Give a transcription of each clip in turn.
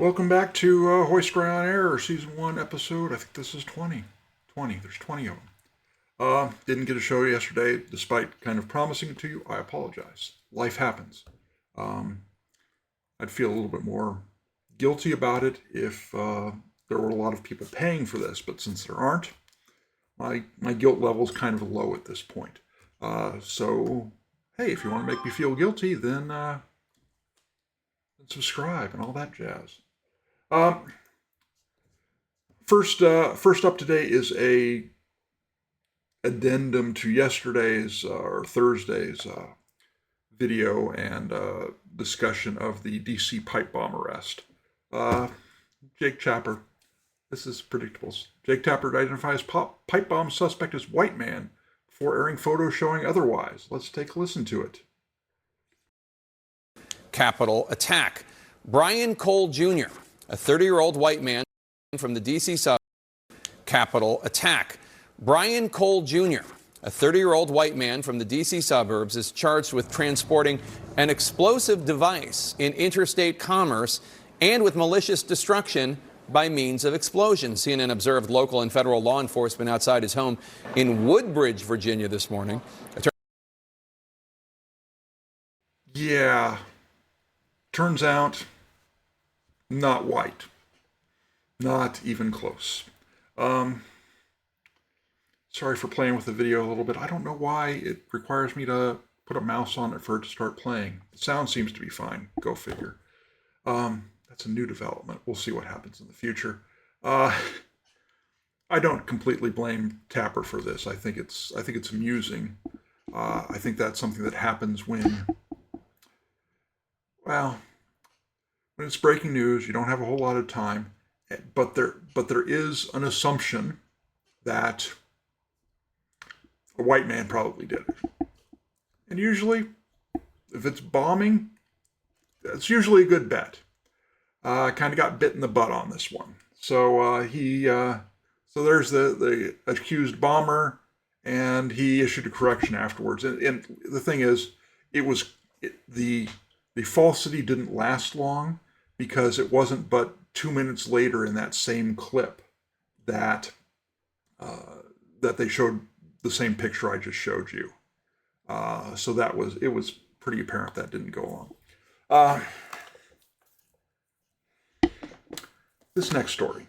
Welcome back to Hoystory on Air, Season 1, Episode, I think this is 20. 20, there's 20 of them. Didn't get a show yesterday, despite kind of promising it to you. I apologize. Life happens. I'd feel a little bit more guilty about it if there were a lot of people paying for this, but since there aren't, my guilt level is kind of low at this point. So, hey, if you want to make me feel guilty, then subscribe and all that jazz. First up today is a addendum to yesterday's or Thursday's video and discussion of the DC pipe bomb arrest. Jake Tapper. This is predictable. Jake Tapper identifies pipe bomb suspect as white man before airing photos showing otherwise. Let's take a listen to it. Capitol attack. Brian Cole Jr., a 30-year-old white man from the D.C. suburb. Capitol attack. Brian Cole Jr., a 30-year-old white man from the D.C. suburbs, is charged with transporting an explosive device in interstate commerce and with malicious destruction by means of explosion. CNN observed local and federal law enforcement outside his home in Woodbridge, Virginia this morning. Yeah. Turns out, not white. Not even close. Sorry for playing with the video a little bit. I don't know why it requires me to put a mouse on it for it to start playing. The sound seems to be fine. Go figure. That's a new development. We'll see what happens in the future. I don't completely blame Tapper for this. I think it's amusing. I think that's something that happens when it's breaking news. You don't have a whole lot of time, but there is an assumption that a white man probably did it. And usually, if it's bombing, that's usually a good bet. Kind of got bit in the butt on this one. So so there's the accused bomber, and he issued a correction afterwards. And the thing is, the falsity didn't last long because it wasn't but 2 minutes later in that same clip that they showed the same picture I just showed you. So it was pretty apparent that didn't go on. This next story.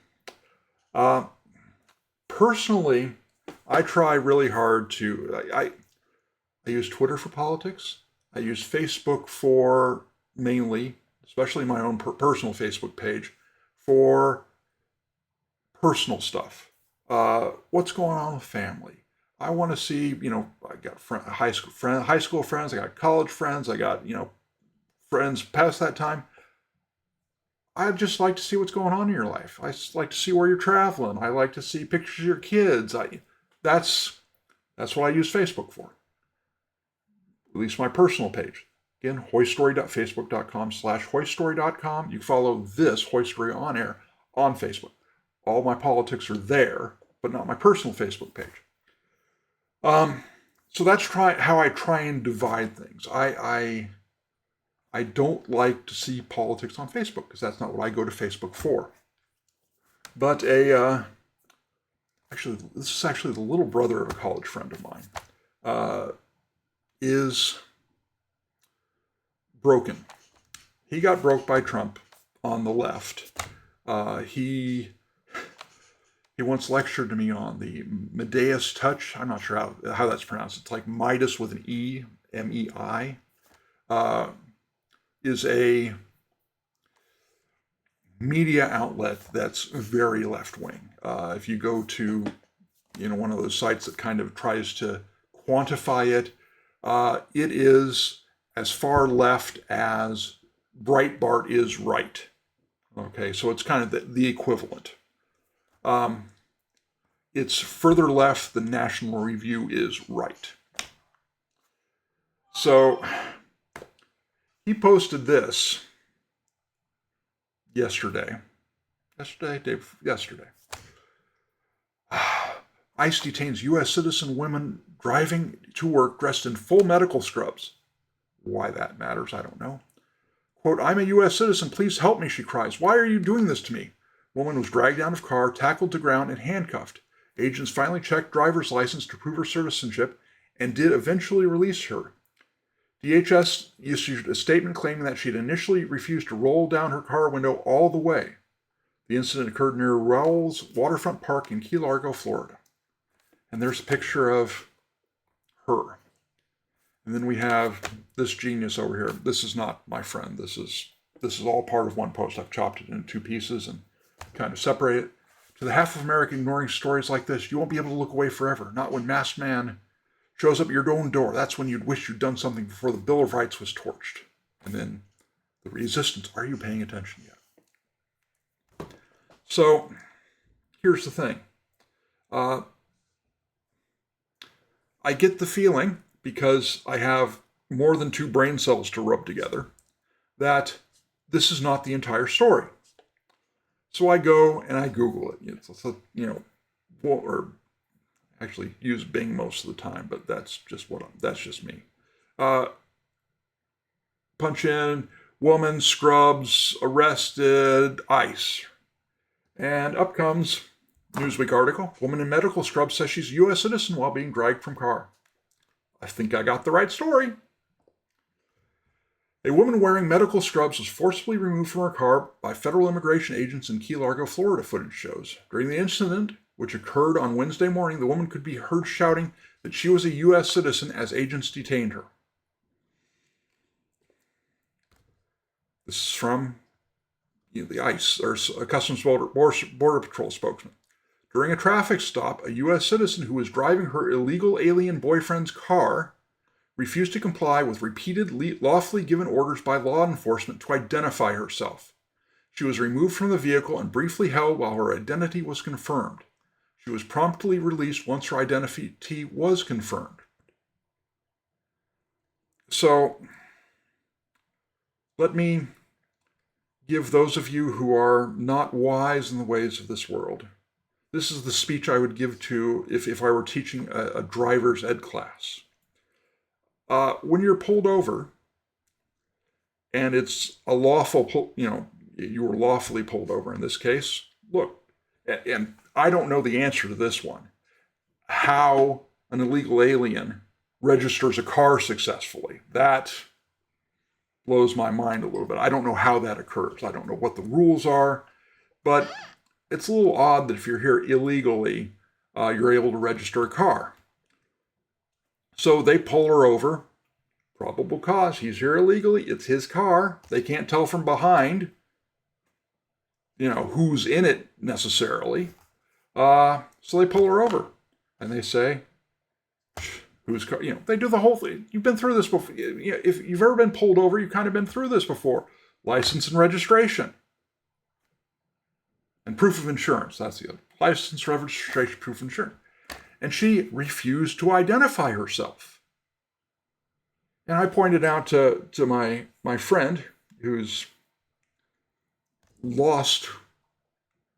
Personally, I try really hard to, I use Twitter for politics. I use Facebook for mainly, especially my own personal Facebook page, for personal stuff. What's going on with family? I want to see, I got high school friends, I got college friends, I got, friends past that time. I just like to see what's going on in your life. I just like to see where you're traveling. I like to see pictures of your kids. That's what I use Facebook for. At least my personal page. Again, hoystory.facebook.com/hoystory.com. You can follow this Hoystory on Air on Facebook. All my politics are there, but not my personal Facebook page. So that's how I try and divide things. I don't like to see politics on Facebook because that's not what I go to Facebook for. But this is actually the little brother of a college friend of mine, is broken. He got broke by Trump on the left. He once lectured to me on the Midas touch. I'm not sure how that's pronounced. It's like Midas with an E, M-E-I. Is a media outlet that's very left-wing. If you go to, one of those sites that kind of tries to quantify it, it is as far left as Breitbart is right. Okay, so it's kind of the equivalent. It's further left than National Review is right. So he posted this yesterday. ICE detains U.S. citizen women driving to work dressed in full medical scrubs. Why that matters, I don't know. Quote, "I'm a U.S. citizen. Please help me," she cries. "Why are you doing this to me?" Woman was dragged out of car, tackled to ground, and handcuffed. Agents finally checked driver's license to prove her citizenship and did eventually release her. DHS issued a statement claiming that she had initially refused to roll down her car window all the way. The incident occurred near Rowell's Waterfront Park in Key Largo, Florida. And there's a picture of her. And then we have this genius over here. This is not my friend. This is all part of one post. I've chopped it into two pieces and kind of separated it. To the half of America ignoring stories like this, you won't be able to look away forever. Not when masked man shows up at your own door. That's when you'd wish you'd done something before the Bill of Rights was torched. And then the resistance. Are you paying attention yet? So here's the thing. I get the feeling, because I have more than two brain cells to rub together, that this is not the entire story. So I go and I Google it, or actually use Bing most of the time, but that's just me. Punch in woman scrubs arrested ICE, and up comes Newsweek article. Woman in medical scrubs says she's a U.S. citizen while being dragged from car. I think I got the right story. A woman wearing medical scrubs was forcibly removed from her car by federal immigration agents in Key Largo, Florida, footage shows. During the incident, which occurred on Wednesday morning, the woman could be heard shouting that she was a U.S. citizen as agents detained her. This is from the ICE, or Customs Border Patrol spokesman. During a traffic stop, a U.S. citizen who was driving her illegal alien boyfriend's car refused to comply with repeated lawfully given orders by law enforcement to identify herself. She was removed from the vehicle and briefly held while her identity was confirmed. She was promptly released once her identity was confirmed. So, let me give those of you who are not wise in the ways of this world. This is the speech I would give to if I were teaching a driver's ed class. When you're pulled over, and it's a lawful, you were lawfully pulled over in this case, look, and I don't know the answer to this one, how an illegal alien registers a car successfully. That blows my mind a little bit. I don't know how that occurs. I don't know what the rules are, but it's a little odd that if you're here illegally, you're able to register a car. So they pull her over. Probable cause. He's here illegally. It's his car. They can't tell from behind, who's in it necessarily. So they pull her over. And they say, whose car? They do the whole thing. You've been through this before. If you've ever been pulled over, you've kind of been through this before. License and registration. And proof of insurance. That's the other. License, registration, proof of insurance. And she refused to identify herself. And I pointed out to my friend, who's lost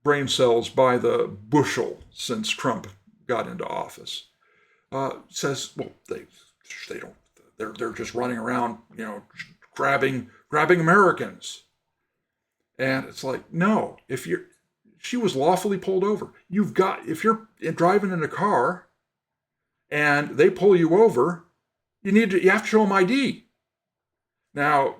brain cells by the bushel since Trump got into office, says, well, they don't. They're just running around, grabbing Americans. And it's like, no, she was lawfully pulled over. If you're driving in a car and they pull you over, you have to show them ID. Now,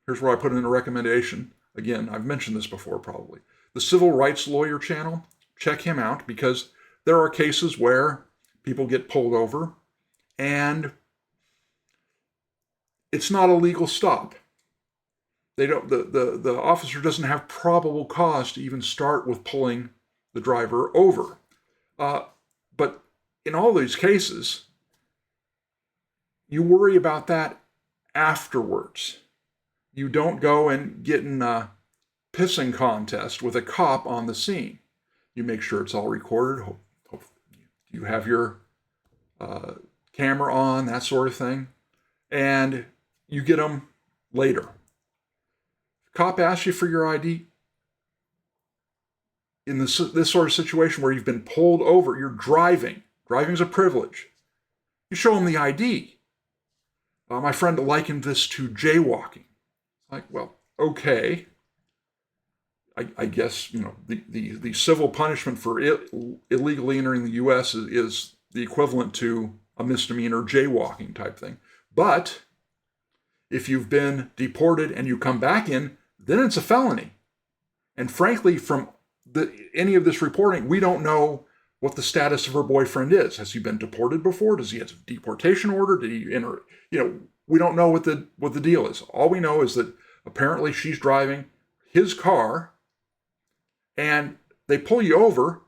here's where I put in a recommendation. Again, I've mentioned this before probably. The Civil Rights Lawyer channel, check him out, because there are cases where people get pulled over and it's not a legal stop. The officer doesn't have probable cause to even start with pulling the driver over. But in all these cases, you worry about that afterwards. You don't go and get in a pissing contest with a cop on the scene. You make sure it's all recorded. You have your camera on, that sort of thing. And you get them later. Cop asks you for your ID. In this sort of situation where you've been pulled over, you're driving. Driving is a privilege. You show them the ID. My friend likened this to jaywalking. Like, well, okay. I guess, the civil punishment for illegally entering the U.S. is the equivalent to a misdemeanor jaywalking type thing. But if you've been deported and you come back in, then it's a felony. And frankly, from any of this reporting, we don't know what the status of her boyfriend is. Has he been deported before? Does he have a deportation order? Did he enter? We don't know what the deal is. All we know is that apparently she's driving his car, and they pull you over.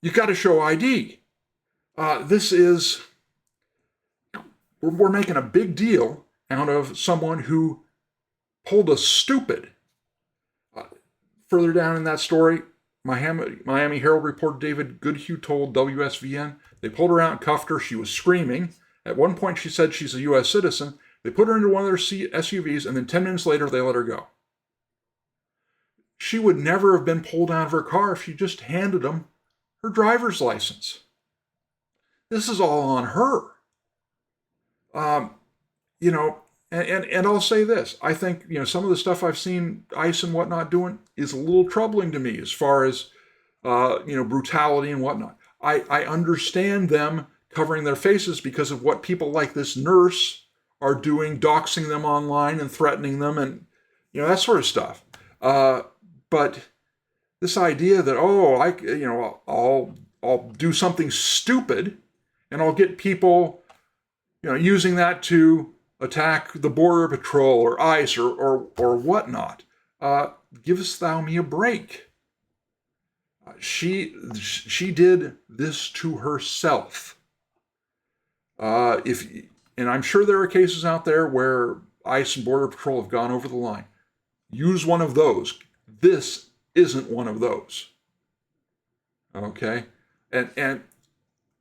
You got to show ID. We're making a big deal out of someone who pulled a stupid. Further down in that story, Miami Herald reporter David Goodhue told WSVN they pulled her out and cuffed her. She was screaming. At one point, she said she's a U.S. citizen. They put her into one of their SUVs, and then 10 minutes later, they let her go. She would never have been pulled out of her car if she just handed them her driver's license. This is all on her. And I'll say this. I think, some of the stuff I've seen ICE and whatnot doing is a little troubling to me as far as, brutality and whatnot. I understand them covering their faces because of what people like this nurse are doing, doxing them online and threatening them and, that sort of stuff. But this idea that, I'll do something stupid and I'll get people, using that to attack the Border Patrol or ICE or whatnot. Givest thou me a break. She did this to herself. And I'm sure there are cases out there where ICE and Border Patrol have gone over the line. Use one of those. This isn't one of those. Okay? And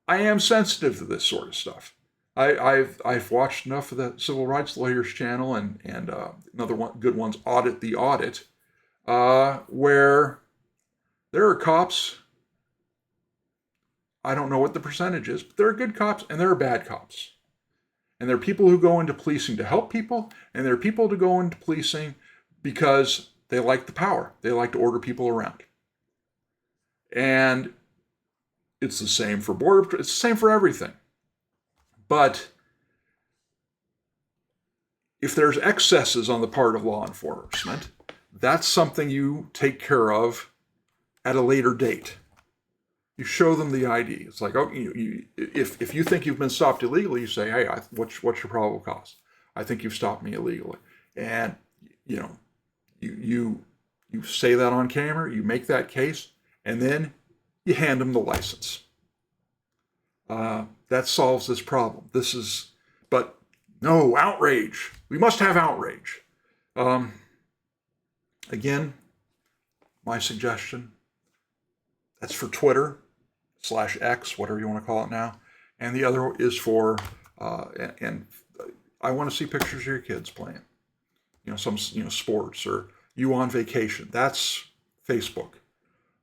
I am sensitive to this sort of stuff. I've watched enough of the Civil Rights Lawyers channel and another one, good one's Audit the Audit, where there are cops. I don't know what the percentage is, but there are good cops and there are bad cops. And there are people who go into policing to help people, and there are people who go into policing because they like the power. They like to order people around. And it's the same for Border Patrol. It's the same for everything. But if there's excesses on the part of law enforcement, that's something you take care of at a later date. You show them the ID. It's like, if you think you've been stopped illegally, you say, hey, what's your probable cause? I think you've stopped me illegally. And, you say that on camera, you make that case, and then you hand them the license. That solves this problem. But no, outrage. We must have outrage. Again, my suggestion, that's for Twitter /X, whatever you want to call it now. And the other is for, and I want to see pictures of your kids playing, some, sports, or you on vacation. That's Facebook.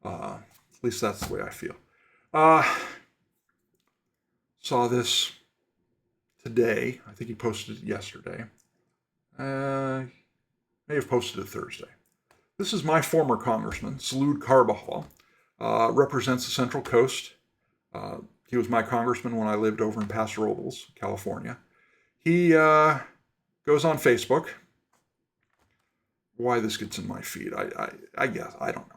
At least that's the way I feel. Saw this today. I think he posted it yesterday. May have posted it Thursday. This is my former congressman, Salud Carbajal. Represents the Central Coast. He was my congressman when I lived over in Paso Robles, California. He goes on Facebook. Why this gets in my feed, I guess, I don't know.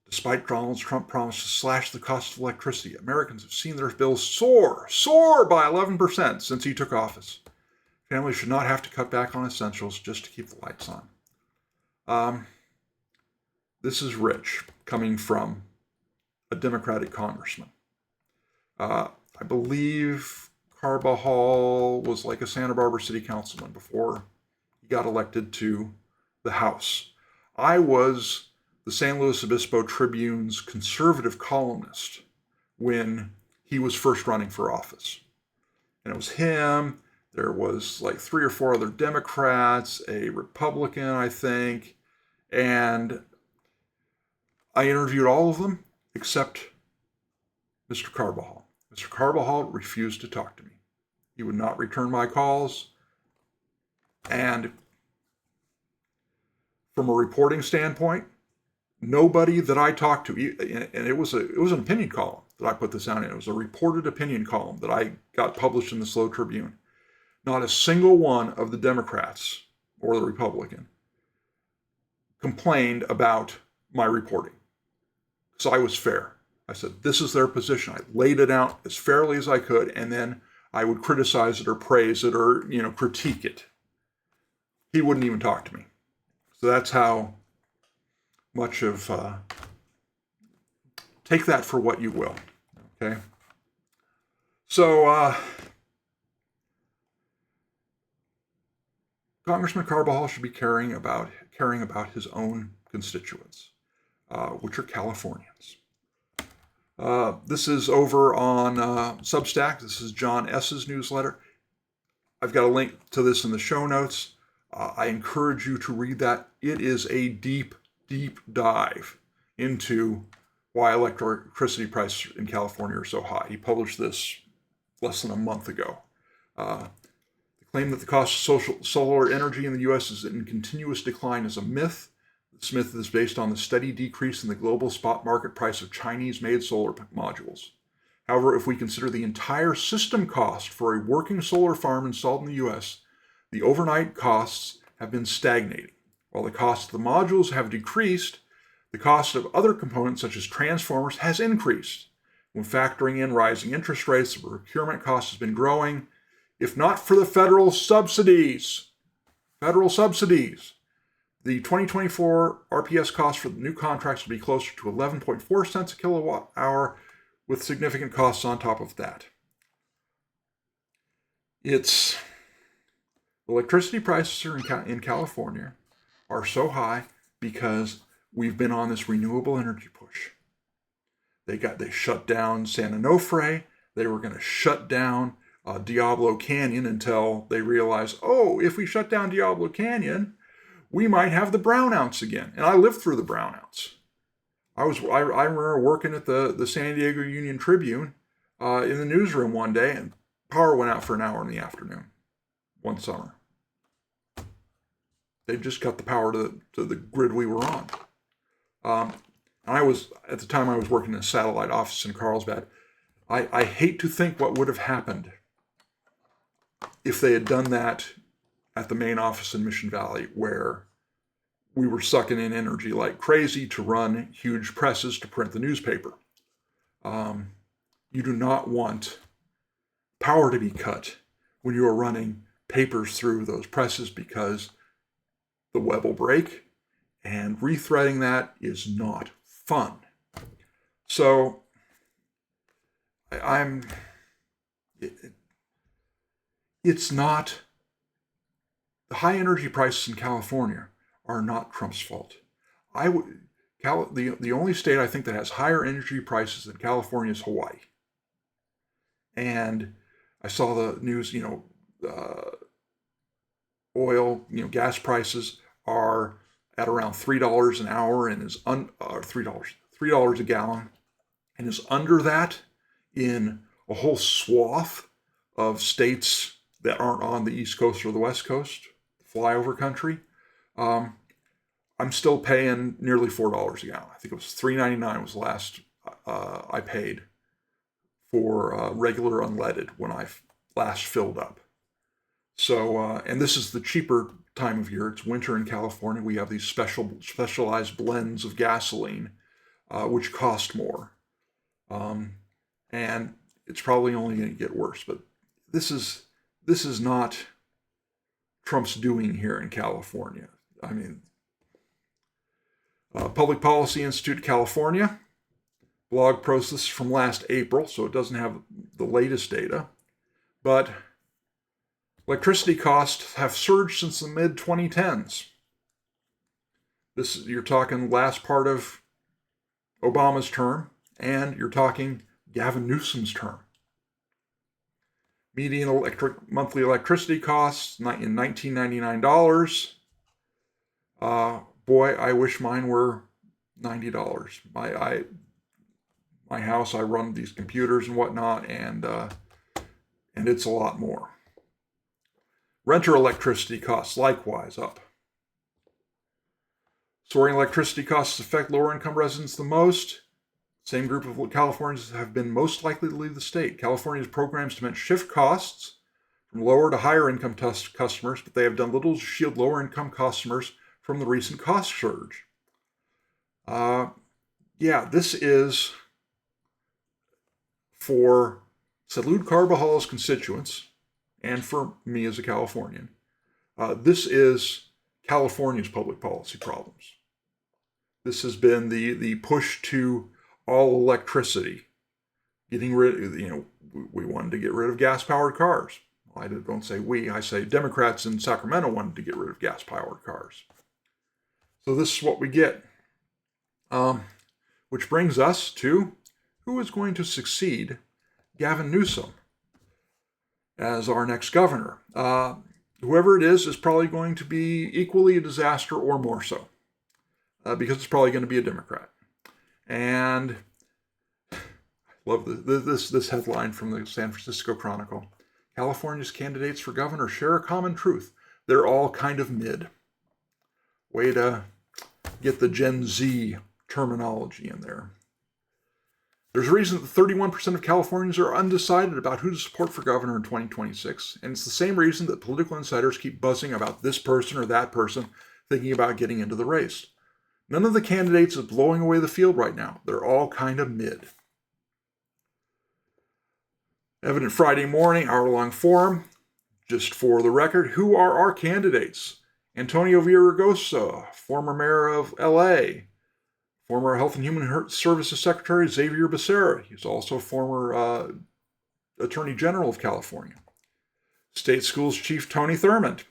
Despite Donald Trump's promise to slash the cost of electricity, Americans have seen their bills soar by 11% since he took office. Families should not have to cut back on essentials just to keep the lights on. This is rich, coming from a Democratic congressman. I believe Carbajal was like a Santa Barbara city councilman before he got elected to the House. I was the San Luis Obispo Tribune's conservative columnist when he was first running for office. And it was him. There was like 3 or 4 other Democrats, a Republican, I think. And I interviewed all of them except Mr. Carbajal. Mr. Carbajal refused to talk to me. He would not return my calls. And from a reporting standpoint, nobody that I talked to, and it was an opinion column that I put this out in. It was a reported opinion column that I got published in the Slow Tribune. Not a single one of the Democrats or the Republican complained about my reporting. So I was fair. I said, this is their position. I laid it out as fairly as I could, and then I would criticize it or praise it or, critique it. He wouldn't even talk to me. So that's how much of, take that for what you will, okay? So, Congressman Carbajal should be caring about his own constituents, which are Californians. This is over on Substack. This is John S.'s newsletter. I've got a link to this in the show notes. I encourage you to read that. It is a deep, deep dive into why electricity prices in California are so high. He published this less than a month ago. The claim that the cost of solar energy in the U.S. is in continuous decline is a myth. This myth is based on the steady decrease in the global spot market price of Chinese-made solar modules. However, if we consider the entire system cost for a working solar farm installed in the U.S., the overnight costs have been stagnating. While the cost of the modules have decreased, the cost of other components such as transformers has increased. When factoring in rising interest rates, the procurement cost has been growing. If not for the federal subsidies, the 2024 RPS cost for the new contracts will be closer to 11.4 cents a kilowatt hour, with significant costs on top of that. Electricity prices in California are so high because we've been on this renewable energy push. They shut down San Onofre. They were going to shut down Diablo Canyon until they realized, if we shut down Diablo Canyon, we might have the brownouts again. And I lived through the brownouts. I remember working at the San Diego Union Tribune in the newsroom one day, and power went out for an hour in the afternoon one summer. They just cut the power to the grid we were on. At the time I was working in a satellite office in Carlsbad. I hate to think what would have happened if they had done that at the main office in Mission Valley, where we were sucking in energy like crazy to run huge presses to print the newspaper. You do not want power to be cut when you are running papers through those presses, because the web will break, and rethreading that is not fun. So it's not, the high energy prices in California are not Trump's fault. The only state I think that has higher energy prices than California is Hawaii. And I saw the news, oil, gas prices are at around $3 an hour and is $3 a gallon, and is under that in a whole swath of states that aren't on the East Coast or the West Coast, flyover country. I'm still paying nearly $4 a gallon. I think it was $3.99 was the last I paid for regular unleaded when I last filled up. So, and this is the cheaper time of year. It's winter in California. We have these specialized blends of gasoline, which cost more. And it's probably only going to get worse. But this is not Trump's doing here in California. I mean, Public Policy Institute of California blog post, this is from last April, so it doesn't have the latest data, but electricity costs have surged since the mid-2010s. You're talking last part of Obama's term, and you're talking Gavin Newsom's term. Median monthly electricity costs in $1999. Boy, I wish mine were $90. My house, I run these computers and whatnot, and it's a lot more. Renter electricity costs likewise up. Soaring electricity costs affect lower-income residents the most. Same group of Californians have been most likely to leave the state. California's programs to shift costs from lower to higher income customers, but they have done little to shield lower income customers from the recent cost surge. This is for Salud Carvajal's constituents and for me as a Californian. This is California's public policy problems. This has been the push to all electricity. Getting rid, we wanted to get rid of gas-powered cars. I don't say we, I say Democrats in Sacramento wanted to get rid of gas-powered cars. So this is what we get. Which brings us to who is going to succeed Gavin Newsom as our next governor. Whoever it is probably going to be equally a disaster or more so, because it's probably going to be a Democrat. And I love this headline from the San Francisco Chronicle. California's candidates for governor share a common truth. They're all kind of mid. Way to get the Gen Z terminology in there. There's a reason that 31% of Californians are undecided about who to support for governor in 2026, and it's the same reason that political insiders keep buzzing about this person or that person, thinking about getting into the race. None of the candidates is blowing away the field right now. They're all kind of mid. Evident Friday morning, hour-long forum. Just for the record, who are our candidates? Antonio Villaraigosa, former mayor of LA. Former Health and Human Services Secretary Xavier Becerra. He's also former Attorney General of California. State Schools Chief Tony Thurmond.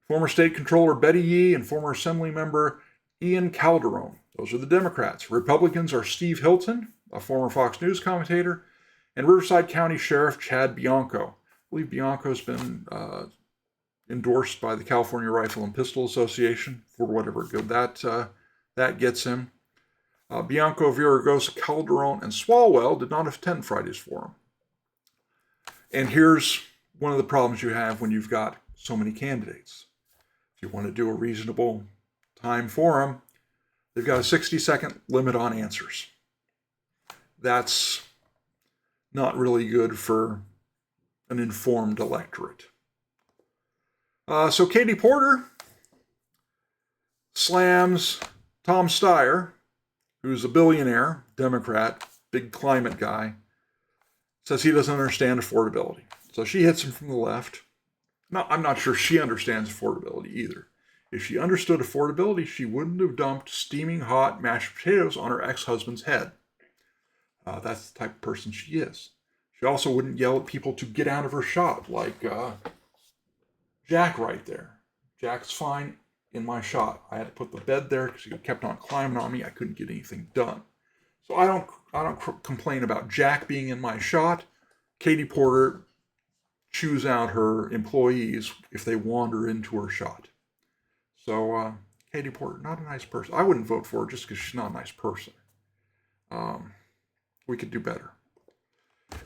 Former State Controller Betty Yee and former Assembly Member Ian Calderon. Those are the Democrats. Republicans are Steve Hilton, a former Fox News commentator, and Riverside County Sheriff Chad Bianco. I believe Bianco's been endorsed by the California Rifle and Pistol Association for whatever good that gets him. Bianco, Villaraigosa, Calderon, and Swalwell did not attend Friday's forum. And here's one of the problems you have when you've got so many candidates. If you want to do a reasonable time forum, they've got a 60-second limit on answers. That's not really good for an informed electorate. So Katie Porter slams Tom Steyer, who's a billionaire, Democrat, big climate guy, says he doesn't understand affordability. So she hits him from the left. Now, I'm not sure she understands affordability either. If she understood affordability, she wouldn't have dumped steaming hot mashed potatoes on her ex-husband's head. That's the type of person she is. She also wouldn't yell at people to get out of her shot, like Jack right there. Jack's fine in my shot. I had to put the bed there because he kept on climbing on me. I couldn't get anything done. So I don't complain about Jack being in my shot. Katie Porter chews out her employees if they wander into her shot. So Katie Porter, not a nice person. I wouldn't vote for her just because she's not a nice person. We could do better.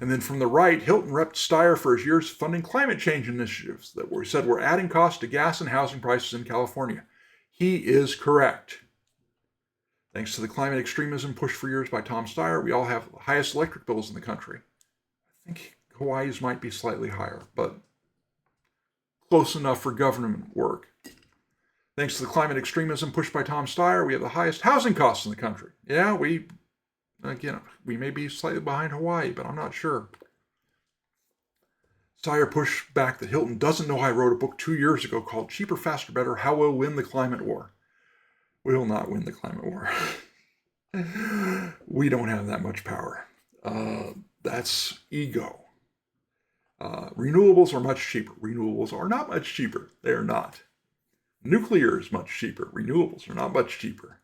And then from the right, Hilton repped Steyer for his years funding climate change initiatives that said we're adding costs to gas and housing prices in California. He is correct. Thanks to the climate extremism pushed for years by Tom Steyer, we all have the highest electric bills in the country. I think Hawaii's might be slightly higher, but close enough for government work. Thanks to the climate extremism pushed by Tom Steyer, we have the highest housing costs in the country. Yeah, we may be slightly behind Hawaii, but I'm not sure. Steyer pushed back that Hilton doesn't know I wrote a book 2 years ago called Cheaper, Faster, Better, How We'll Win the Climate War. We will not win the climate war. We don't have that much power. That's ego. Renewables are much cheaper. Renewables are not much cheaper. They are not. Nuclear is much cheaper. Renewables are not much cheaper.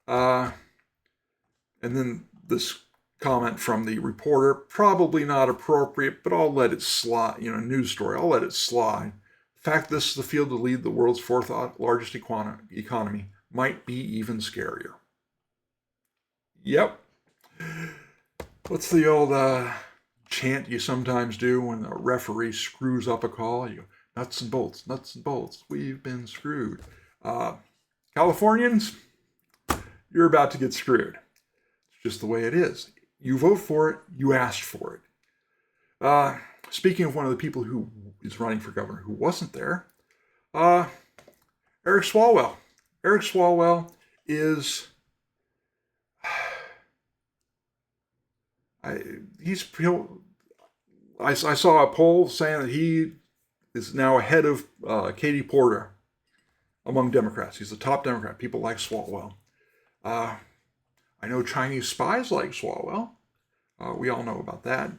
And then this comment from the reporter, probably not appropriate, but I'll let it slide. News story, I'll let it slide. The fact this is the field to lead the world's fourth largest economy might be even scarier. Yep. What's the old chant you sometimes do when a referee screws up a call. You go, nuts and bolts, we've been screwed. Californians, you're about to get screwed. It's just the way it is. You vote for it, you asked for it. Speaking of one of the people who is running for governor who wasn't there, Eric Swalwell. Eric Swalwell is... I saw a poll saying that he is now ahead of Katie Porter among Democrats. He's the top Democrat. People like Swalwell. I know Chinese spies like Swalwell. We all know about that.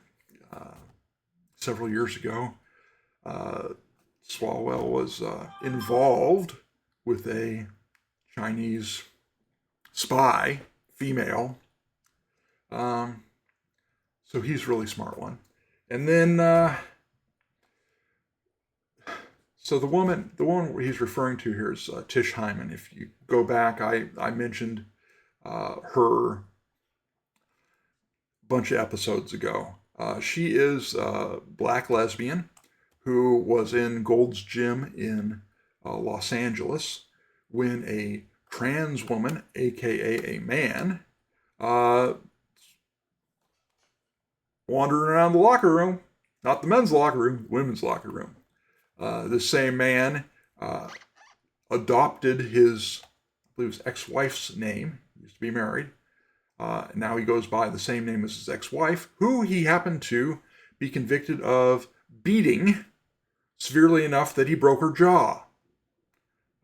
Several years ago, Swalwell was involved with a Chinese spy, female. So he's a really smart one. And then, so the woman he's referring to here is Tish Hyman. If you go back, I mentioned her a bunch of episodes ago. She is a black lesbian who was in Gold's Gym in Los Angeles when a trans woman, aka a man, wandering around the locker room, not the men's locker room, the women's locker room. This same man adopted his, I believe his ex-wife's name. He used to be married. Now he goes by the same name as his ex-wife, who he happened to be convicted of beating severely enough that he broke her jaw.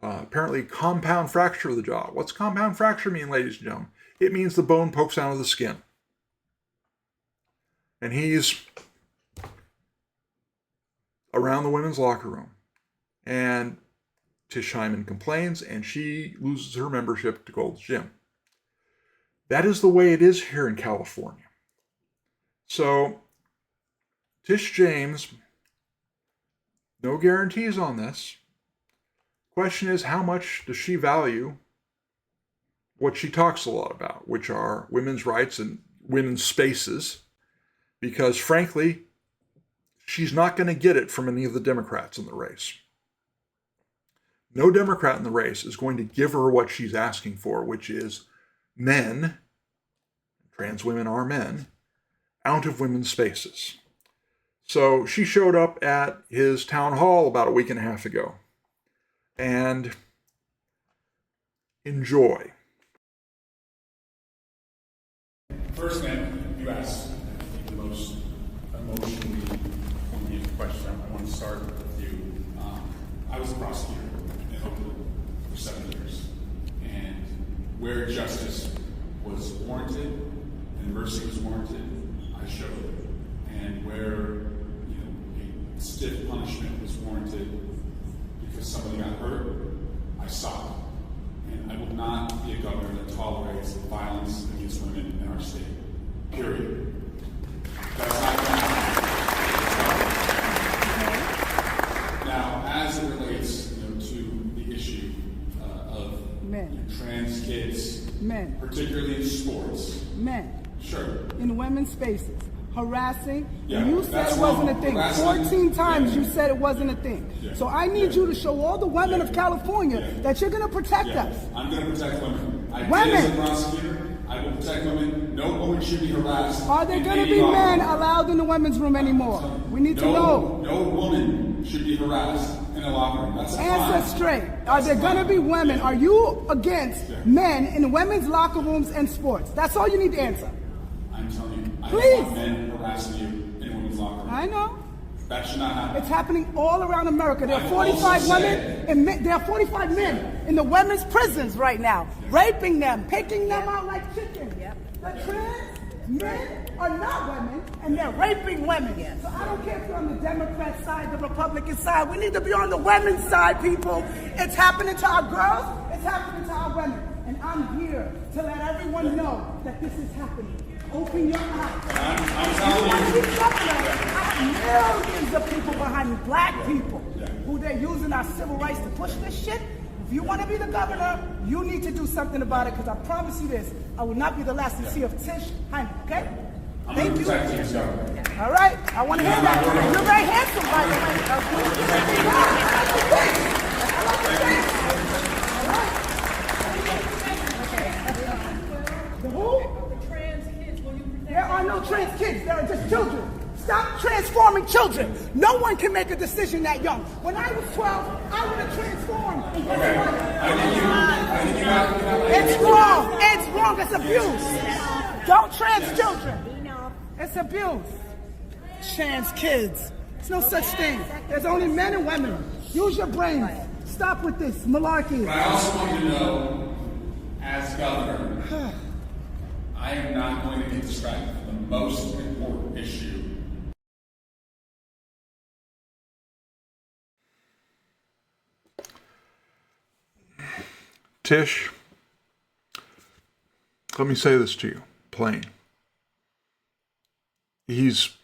Apparently compound fracture of the jaw. What's compound fracture mean, ladies and gentlemen? It means the bone pokes out of the skin. And he's around the women's locker room. And Tish Hyman complains, and she loses her membership to Gold's Gym. That is the way it is here in California. So, Tish James, no guarantees on this. Question is, how much does she value what she talks a lot about, which are women's rights and women's spaces? Because frankly, she's not going to get it from any of the Democrats in the race. No Democrat in the race is going to give her what she's asking for, which is men, trans women are men, out of women's spaces. So she showed up at his town hall about a week and a half ago. And enjoy. First, man, you asked the most emotionally poignant question. I want to start with you. I was a prosecutor in Oakland for 7 years, and where justice was warranted and mercy was warranted, I showed it. And where a stiff punishment was warranted because somebody got hurt, I stopped. And I will not be a governor that tolerates violence against women in our state. Period. That's not going to happen. Now, as it relates to the issue of men, trans kids, men, particularly in sports, men, sure, in women's spaces, harassing. Yeah, You said it wasn't a thing. 14 times you said it wasn't a thing. Yeah. So I need you to show all the women of California that you're going to protect us. I'm going to protect women. I Women. did as a prosecutor. I will protect women. No woman should be harassed. Are there in going to any be law. men allowed in the women's room anymore? We need to know. No woman should be harassed in a locker room. That's a crime. Answer straight. Are there going to be women? Are you against men in women's locker rooms and sports? That's all you need to answer. I'm telling you, I Please. don't want men harassing you in a women's locker room. I know. That should not happen. It's happening all around America. There are I've 45 also women, said- and there are 45 men in the women's prisons right now, raping them, picking them out like chickens. The trans men are not women, and they're raping women. So I don't care if you're on the Democrat side, the Republican side. We need to be on the women's side, people. It's happening to our girls. It's happening to our women. And I'm here to let everyone know that this is happening. Open your eyes. I'm telling want to you. be governor? I have millions of people behind me, black people, who they're using our civil rights to push this shit. If you want to be the governor, you need to do something about it, because I promise you this, I will not be the last to see of Tish Hyman, okay? I'm going Thank to you. protect you, so. All right? I want to hear that. You're very handsome, by the way. The who? Trans kids, will you protect There are no trans kids. There are just children. Stop transforming children. No one can make a decision that young. When I was 12, I would have transformed. It's wrong. It's wrong. It's abuse. Don't trans children. It's abuse. Trans kids. There's no such thing. There's only men and women. Use your brains. Stop with this malarkey. But I also want you to know, as governor, I am not going to get distracted from the most important issue. Tish, let me say this to you, plain. He's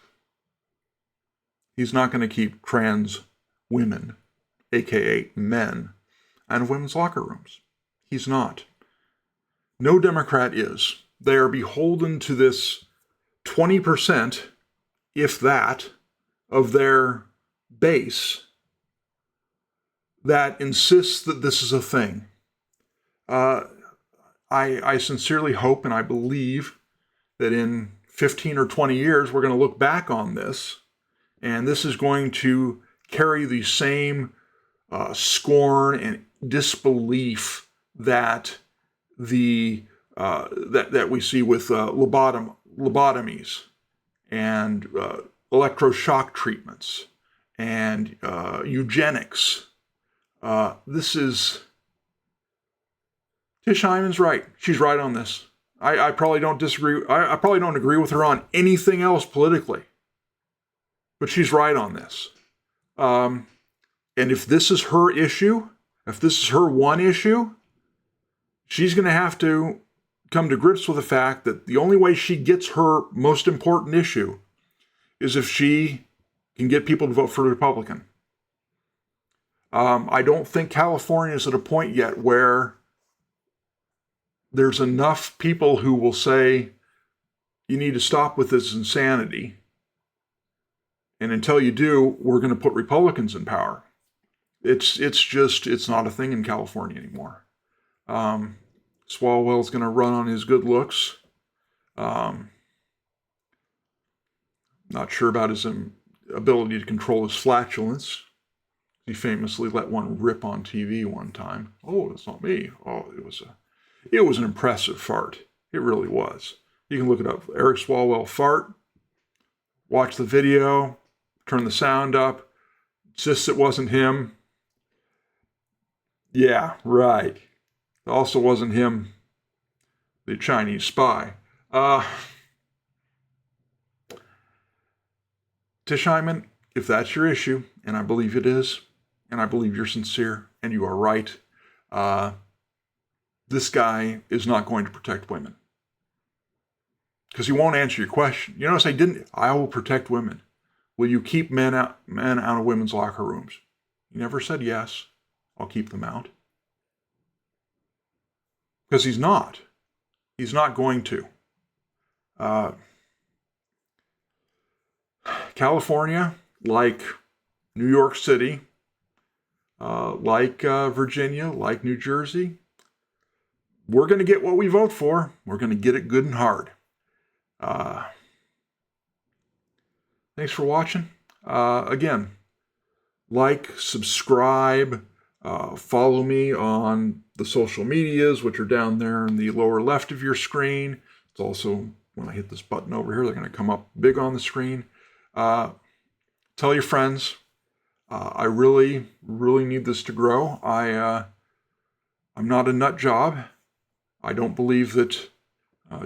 not going to keep trans women, aka men, out of women's locker rooms. He's not. No Democrat is. They are beholden to this 20%, if that, of their base that insists that this is a thing. I sincerely hope and I believe that in 15 or 20 years, we're going to look back on this, and this is going to carry the same scorn and disbelief that that we see with lobotomies and electroshock treatments and eugenics. This is... Tish Hyman's right. She's right on this. I probably don't disagree. I probably don't agree with her on anything else politically. But she's right on this. And if this is her issue, if this is her one issue, she's going to have to come to grips with the fact that the only way she gets her most important issue is if she can get people to vote for the Republican. I don't think California is at a point yet where there's enough people who will say, you need to stop with this insanity. And until you do, we're going to put Republicans in power. It's not a thing in California anymore. Swalwell's going to run on his good looks. Not sure about his ability to control his flatulence. He famously let one rip on TV one time. Oh, it's not me. Oh, it was an impressive fart. It really was. You can look it up. Eric Swalwell fart. Watch the video. Turn the sound up. Insists it wasn't him. Yeah, right. It also wasn't him, the Chinese spy. Tish Hyman, if that's your issue, and I believe it is, and I believe you're sincere, and you are right, this guy is not going to protect women. Because he won't answer your question. You notice I will protect women. Will you keep men out of women's locker rooms? He never said yes. I'll keep them out. Because he's not. He's not going to. California, like New York City, like Virginia, like New Jersey, we're going to get what we vote for. We're going to get it good and hard. Thanks for watching. Again, like, subscribe, follow me on the social medias, which are down there in the lower left of your screen. It's also, when I hit this button over here, they're going to come up big on the screen. Tell your friends. I really, really need this to grow. I'm not a nut job. I don't believe that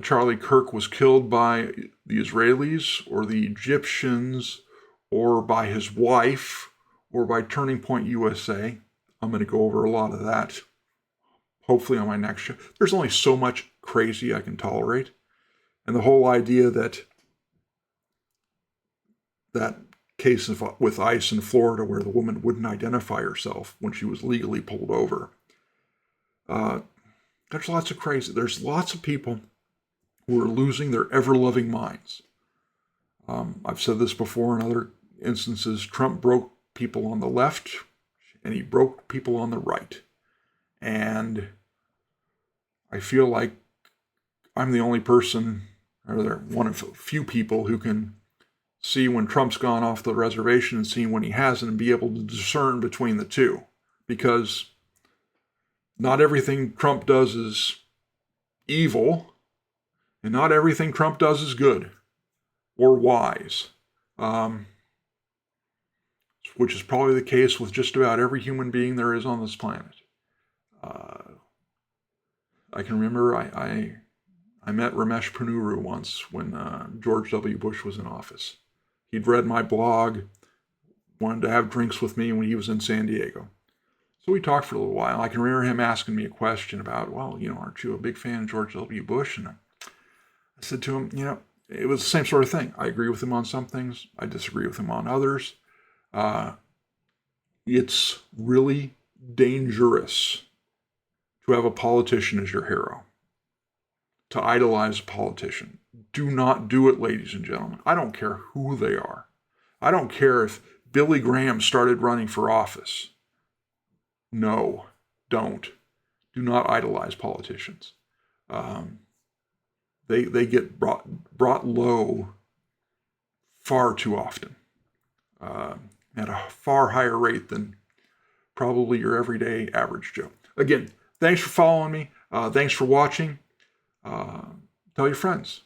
Charlie Kirk was killed by the Israelis or the Egyptians or by his wife or by Turning Point USA. I'm going to go over a lot of that, hopefully on my next show. There's only so much crazy I can tolerate. And the whole idea that case with ICE in Florida where the woman wouldn't identify herself when she was legally pulled over. There's lots of crazy. There's lots of people who are losing their ever-loving minds. I've said this before in other instances. Trump broke people on the left and he broke people on the right. And I feel like I'm the only person, or one of a few people, who can see when Trump's gone off the reservation and see when he hasn't and be able to discern between the two. Because not everything Trump does is evil, and not everything Trump does is good or wise, which is probably the case with just about every human being there is on this planet. I can remember I met Ramesh Ponnuru once when George W. Bush was in office. He'd read my blog, wanted to have drinks with me when he was in San Diego. So we talked for a little while. I can remember him asking me a question about, well, aren't you a big fan of George W. Bush? And I said to him, it was the same sort of thing. I agree with him on some things. I disagree with him on others. It's really dangerous to have a politician as your hero, to idolize a politician. Do not do it, ladies and gentlemen. I don't care who they are. I don't care if Billy Graham started running for office. No, don't. Do not idolize politicians. They get brought low far too often, at a far higher rate than probably your everyday average Joe. Again, thanks for following me. Thanks for watching. Tell your friends.